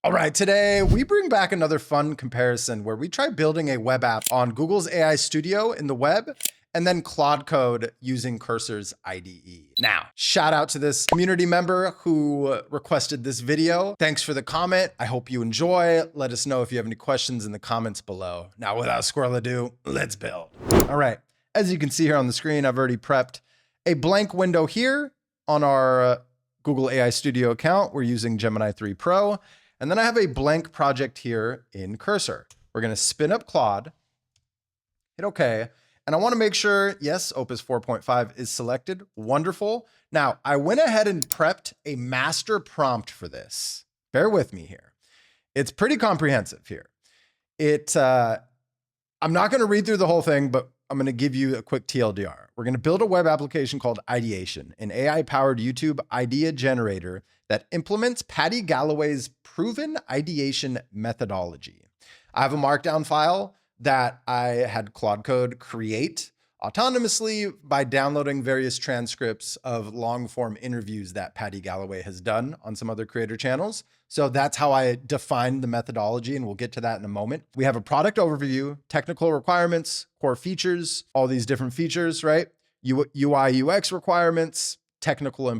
All right, today we bring back another fun comparison where we try building a web app on Google's AI Studio in the web and then Claude Code using Cursor's IDE. Now, shout out to this community member who requested this video. Thanks for the comment. I hope you enjoy. Let us know if you have any questions in the comments below. Now, without squirrel ado, let's build. All right, as you can see here on the screen, I've already prepped a blank window here on our Google AI Studio account. We're using Gemini 3 Pro. And then I have a blank project here in Cursor. We're going to spin up Claude, hit OK. And I want to make sure, yes, Opus 4.5 is selected. Wonderful. Now, I went ahead and prepped a master prompt for this. Bear with me here. It's pretty comprehensive here. I'm not going to read through the whole thing, but I'm going to give you a quick TLDR. We're going to build a web application called Ideation, an AI-powered YouTube idea generator that implements Paddy Galloway's proven ideation methodology. I have a markdown file that I had Claude Code create autonomously by downloading various transcripts of long-form interviews that Paddy Galloway has done on some other creator channels. So that's how I defined the methodology, and we'll get to that in a moment. We have a product overview, technical requirements, core features, all these different features, right? UI, UX requirements, technical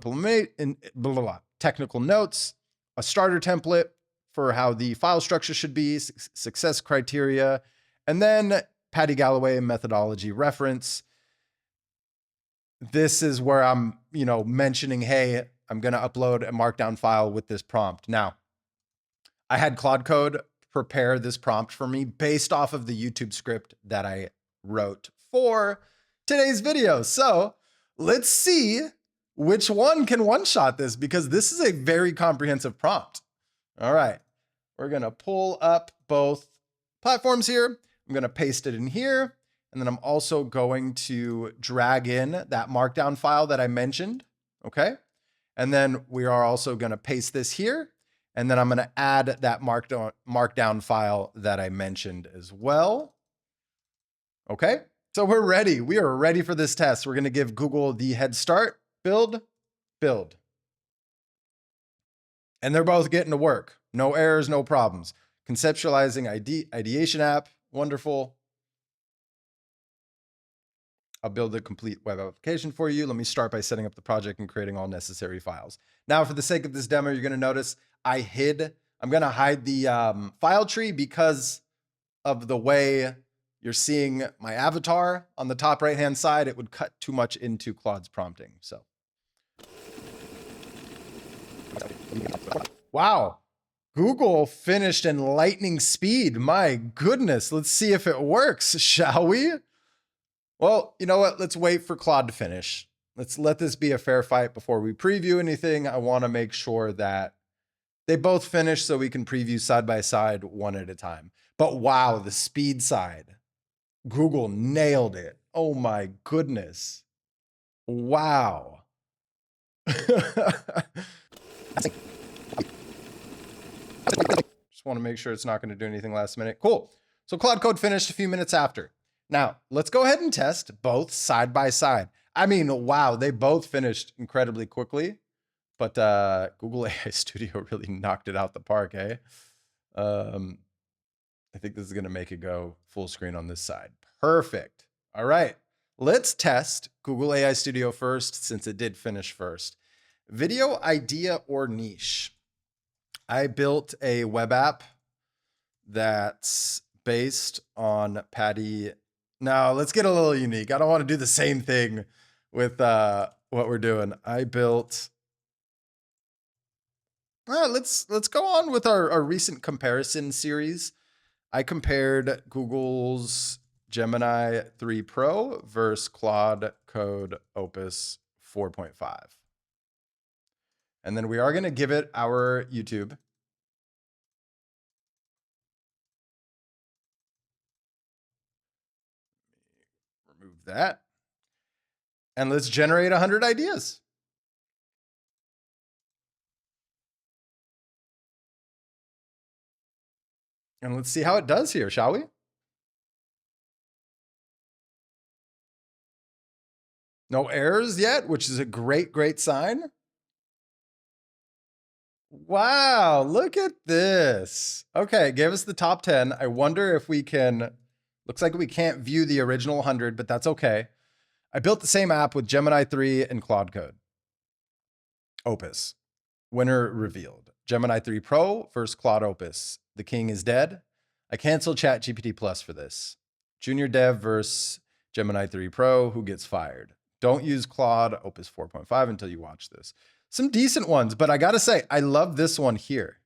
technical notes, a starter template for how the file structure should be, success criteria, and then Paddy Galloway methodology reference. This is where I'm, mentioning, hey, I'm going to upload a markdown file with this prompt. Now, I had Claude Code prepare this prompt for me based off of the YouTube script that I wrote for today's video. So let's see which one can one-shot this, because this is a very comprehensive prompt. All right, we're going to pull up both platforms here. I'm going to paste it in here. And then I'm also going to drag in that markdown file that I mentioned. Okay. And then we are also going to paste this here. And then I'm going to add that markdown file that I mentioned as well. Okay. So we're ready. We are ready for this test. We're going to give Google the head start, build. And they're both getting to work. No errors, no problems. Conceptualizing ideation app. Wonderful. I'll build a complete web application for you. Let me start by setting up the project and creating all necessary files. Now, for the sake of this demo, you're going to notice I'm going to hide the file tree because of the way you're seeing my avatar on the top right-hand side. It would cut too much into Claude's prompting. So, wow. Google finished in lightning speed. My goodness. Let's see if it works, shall we? Well, you know what? Let's wait for Claude to finish. Let's let this be a fair fight before we preview anything. I want to make sure that they both finish so we can preview side by side, one at a time. But wow, the speed side. Google nailed it. Oh my goodness. Wow. Just want to make sure it's not going to do anything last minute. Cool. So Claude Code finished a few minutes after. Now, let's go ahead and test both side by side. I mean, wow, they both finished incredibly quickly, but Google AI Studio really knocked it out the park, eh? I think this is going to make it go full screen on this side. Perfect. All right, let's test Google AI Studio first, since it did finish first. Video idea or niche. I built a web app that's based on Paddy. Now let's get a little unique. I don't want to do the same thing with what we're doing. I built. Let's go on with our recent comparison series. I compared Google's Gemini 3 Pro versus Claude Code Opus 4.5. And then we are going to give it our YouTube. Remove that. And let's generate 100 ideas. And let's see how it does here, shall we? No errors yet, which is a great sign. Wow, look at this. Okay, gave us the top 10. I wonder if we can, looks like we can't view the original 100, but that's okay. I built the same app with Gemini 3 and Claude Code. Opus. Winner revealed. Gemini 3 Pro versus Claude Opus. The king is dead. I canceled ChatGPT Plus for this. Junior Dev versus Gemini 3 Pro. Who gets fired? Don't use Claude Opus 4.5 until you watch this. Some decent ones, but I gotta say, I love this one here.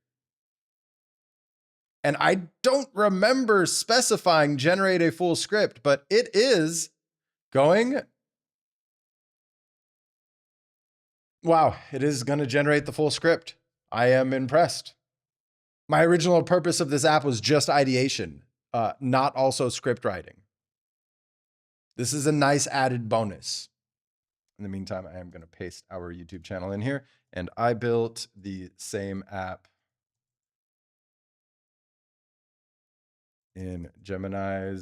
And I don't remember specifying generate a full script, but it is going. Wow, it is going to generate the full script. I am impressed. My original purpose of this app was just ideation, not also script writing. This is a nice added bonus. In the meantime, I am going to paste our YouTube channel in here, and I built the same app in Gemini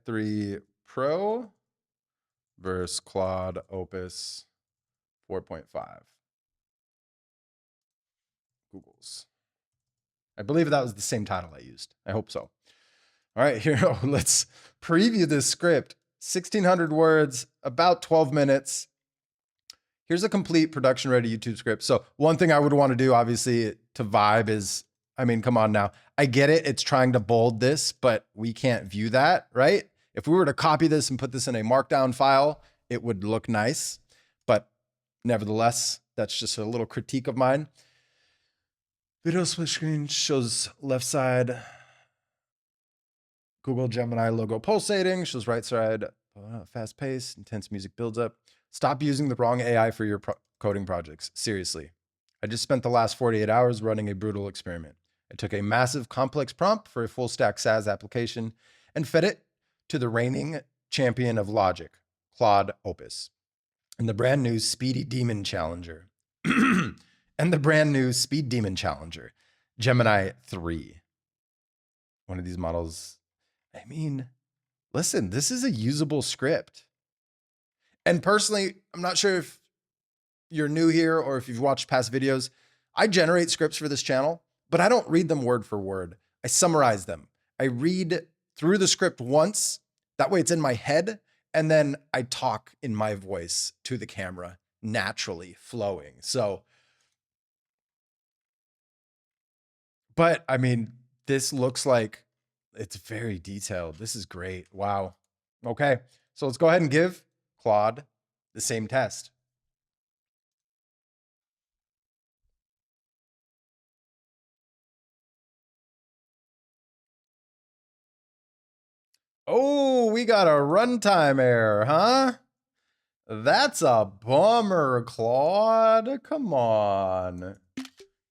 3 Pro versus Claude Opus 4.5. Google's. I believe that was the same title I used. I hope so. All right, here, let's preview this script. 1,600 words, about 12 minutes. Here's a complete production-ready YouTube script. So one thing I would want to do, obviously, to vibe is, I mean, come on now. I get it. It's trying to bold this, but we can't view that, right? If we were to copy this and put this in a markdown file, it would look nice. But nevertheless, that's just a little critique of mine. Video split screen shows left side Google Gemini logo pulsating, shows right side fast pace, intense music builds up. Stop using the wrong AI for your coding projects. Seriously. I just spent the last 48 hours running a brutal experiment. I took a massive complex prompt for a full stack SaaS application and fed it to the reigning champion of logic, Claude Opus, and the brand new Speedy Demon Challenger. Gemini 3. One of these models. I mean, listen, this is a usable script. And personally, I'm not sure if you're new here or if you've watched past videos. I generate scripts for this channel, but I don't read them word for word. I summarize them. I read through the script once. That way it's in my head. And then I talk in my voice to the camera, naturally flowing. So, but I mean, this looks like it's very detailed. This is great. Wow. Okay. So let's go ahead and give Claude the same test. Oh, we got a runtime error, huh? That's a bummer, Claude. Come on.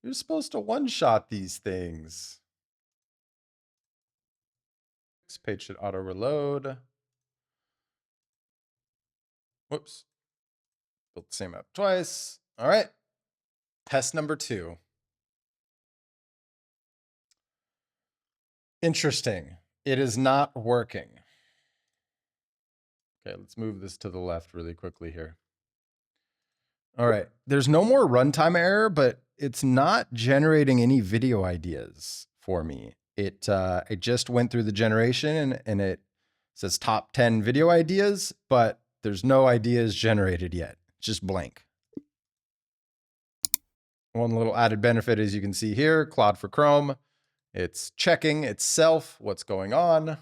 You're supposed to one-shot these things. This page should auto-reload. Whoops. Built the same app twice. All right. Test number 2. Interesting. It is not working. Okay, let's move this to the left really quickly here. All right. There's no more runtime error, but it's not generating any video ideas for me. It just went through the generation and it says top 10 video ideas, but there's no ideas generated yet. It's just blank. One little added benefit, as you can see here, Claude for Chrome. It's checking itself, what's going on.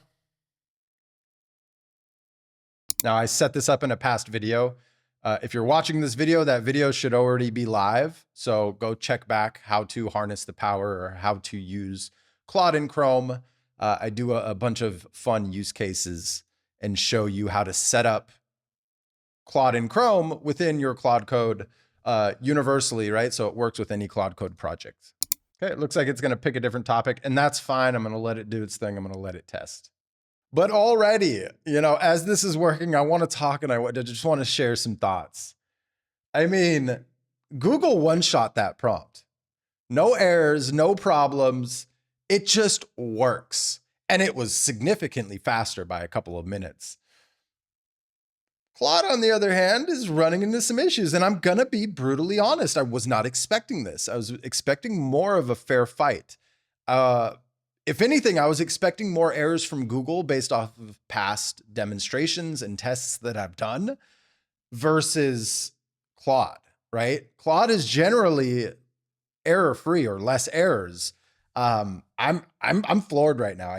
Now, I set this up in a past video. If you're watching this video, that video should already be live. So go check back how to harness the power or how to use Claude in Chrome. I do a bunch of fun use cases and show you how to set up Claude in Chrome within your Claude Code universally, right? So it works with any Claude Code project. Okay, it looks like it's going to pick a different topic, and that's fine. I'm going to let it do its thing. I'm going to let it test. But already, you know, as this is working, I want to talk and I just want to share some thoughts. I mean, Google one-shot that prompt. No errors, no problems. It just works. And it was significantly faster by a couple of minutes. Claude, on the other hand, is running into some issues, and I'm gonna be brutally honest. I was not expecting this. I was expecting more of a fair fight. If anything, I was expecting more errors from Google based off of past demonstrations and tests that I've done versus Claude, right? Claude is generally error-free or less errors. I'm floored right now.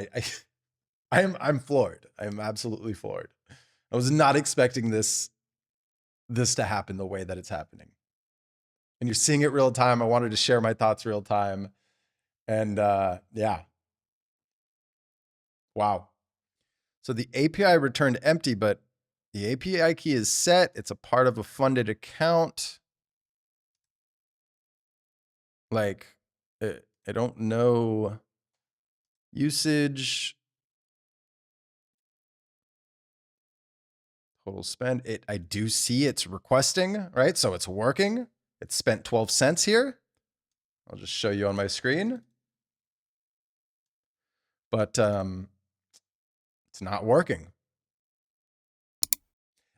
I'm floored. I'm absolutely floored. I was not expecting this to happen the way that it's happening. And you're seeing it real time. I wanted to share my thoughts real time. And yeah. Wow. So the API returned empty, but the API key is set. It's a part of a funded account. Like, I don't know usage. Total spend. I do see it's requesting, right? So it's working. It spent 12 cents here. I'll just show you on my screen. But it's not working.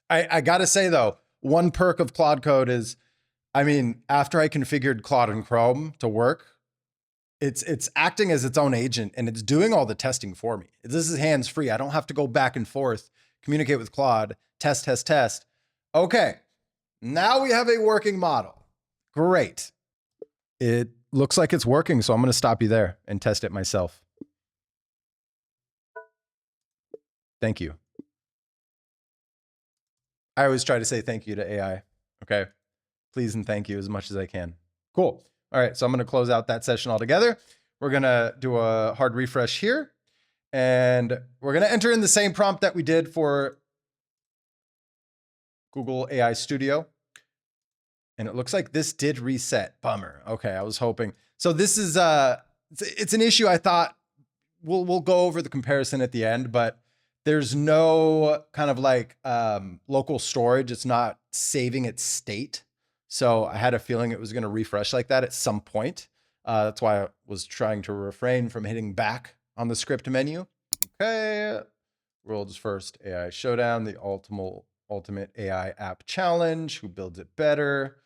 I gotta say though, one perk of Claude Code is, I mean, after I configured Claude in Chrome to work, it's acting as its own agent and it's doing all the testing for me. This is hands-free. I don't have to go back and forth, communicate with Claude, test. Okay, now we have a working model. Great. It looks like it's working, so I'm gonna stop you there and test it myself. Thank you. I always try to say thank you to AI, okay? Please and thank you as much as I can. Cool. All right, so I'm gonna close out that session altogether. We're gonna do a hard refresh here, and we're gonna enter in the same prompt that we did for Google AI Studio. And it looks like this did reset. Bummer. Okay, I was hoping. So this is, it's an issue. I thought we'll go over the comparison at the end, but there's no kind of like local storage. It's not saving its state. So I had a feeling it was going to refresh like that at some point. That's why I was trying to refrain from hitting back on the script menu. Okay. World's first AI showdown, the ultimate AI app challenge. Who builds it better?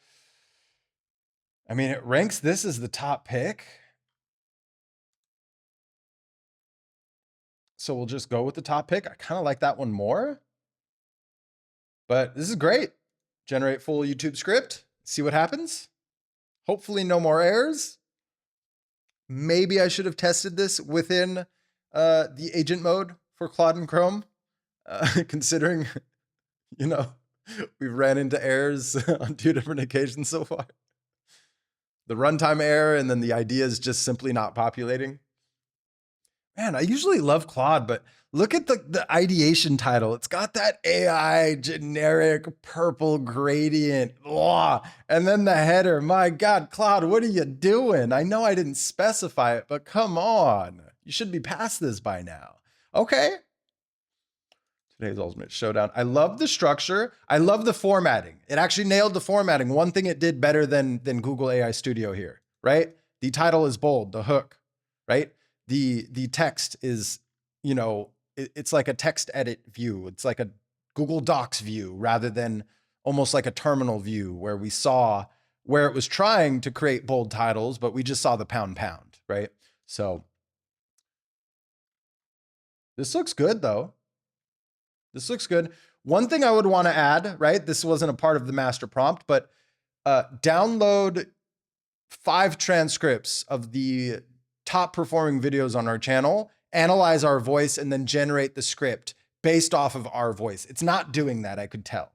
I mean, it ranks this as the top pick. So we'll just go with the top pick. I kind of like that one more. But this is great. Generate full YouTube script. See what happens. Hopefully no more errors. Maybe I should have tested this within the agent mode for Claude and Chrome, considering, you know, we've ran into errors on 2 different occasions so far. The runtime error and then the idea is just simply not populating. Man, I usually love Claude, but look at the ideation title. It's got that AI generic purple gradient. Ugh. And then the header. My God, Claude, what are you doing? I know I didn't specify it, but come on. You should be past this by now. Okay. Today's Ultimate Showdown. I love the structure. I love the formatting. It actually nailed the formatting. One thing it did better than Google AI Studio here, right? The title is bold, the hook, right? The text is, you know, it's like a text edit view. It's like a Google Docs view rather than almost like a terminal view where we saw where it was trying to create bold titles, but we just saw the pound, right? So this looks good though. This looks good. One thing I would want to add, right? This wasn't a part of the master prompt, but download 5 transcripts of the top performing videos on our channel, analyze our voice, and then generate the script based off of our voice. It's not doing that. I could tell,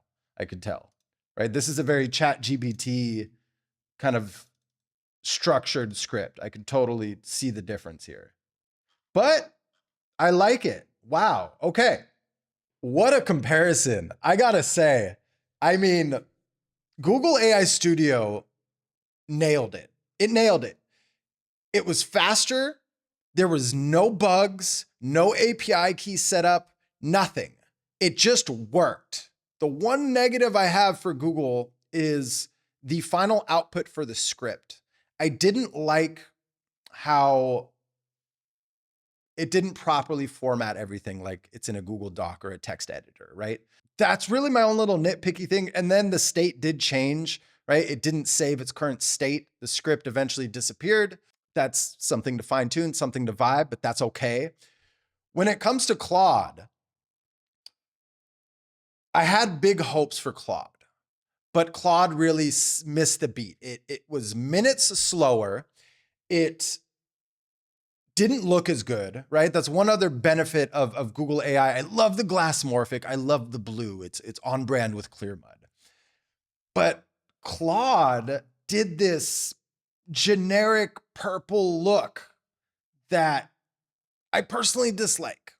right? This is a very ChatGPT kind of structured script. I could totally see the difference here, but I like it. Wow. Okay. What a comparison. I gotta say, I mean, Google AI Studio nailed it. It nailed it. It was faster. There was no bugs, no API key setup, nothing. It just worked. The one negative I have for Google is the final output for the script. I didn't like how it didn't properly format everything like it's in a Google Doc or a text editor, right? That's really my own little nitpicky thing. And then the state did change, right? It didn't save its current state. The script eventually disappeared. That's something to fine tune, something to vibe, but that's okay. When it comes to Claude, I had big hopes for Claude, but Claude really missed the beat. It was minutes slower. It didn't look as good, right? That's one other benefit of Google AI. I love the glassmorphic. I love the blue. It's on brand with Clearmud. But Claude did this generic purple look that I personally dislike.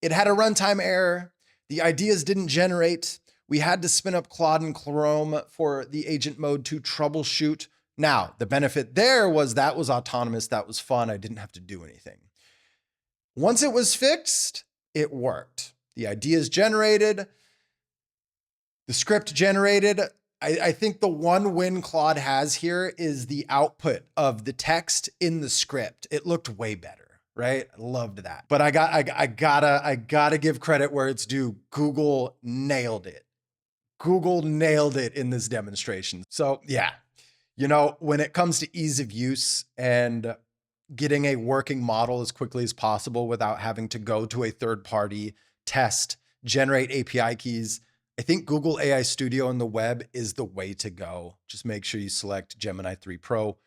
It had a runtime error. The ideas didn't generate. We had to spin up Claude and Chrome for the agent mode to troubleshoot. Now, the benefit there was that was autonomous. That was fun. I didn't have to do anything. Once it was fixed, it worked. The ideas generated, the script generated. I think the one win Claude has here is the output of the text in the script. It looked way better, right? I loved that. But I gotta give credit where it's due. Google nailed it. Google nailed it in this demonstration. So yeah, you know, when it comes to ease of use and getting a working model as quickly as possible without having to go to a third party, test, generate API keys, I think Google AI Studio in the web is the way to go. Just make sure you select Gemini 3 Pro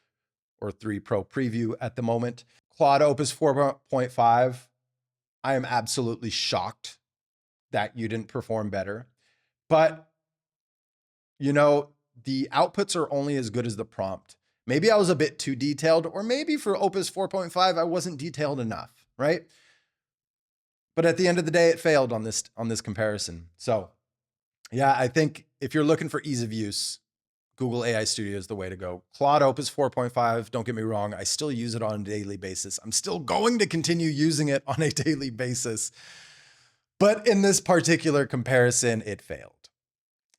or 3 Pro Preview at the moment. Claude Opus 4.5, I am absolutely shocked that you didn't perform better. But, you know, the outputs are only as good as the prompt. Maybe I was a bit too detailed, or maybe for Opus 4.5, I wasn't detailed enough, right? But at the end of the day, it failed on this comparison. So yeah, I think if you're looking for ease of use, Google AI Studio is the way to go. Claude Opus 4.5, don't get me wrong, I still use it on a daily basis. I'm still going to continue using it on a daily basis. But in this particular comparison, it failed.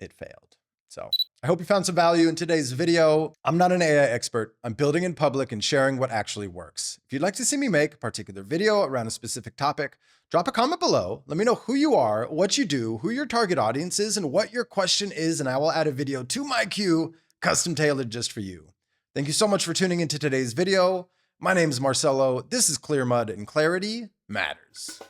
It failed. So I hope you found some value in today's video. I'm not an AI expert. I'm building in public and sharing what actually works. If you'd like to see me make a particular video around a specific topic, drop a comment below. Let me know who you are, what you do, who your target audience is, and what your question is, and I will add a video to my queue, custom tailored just for you. Thank you so much for tuning into today's video. My name is Marcelo. This is Clearmud, and clarity matters.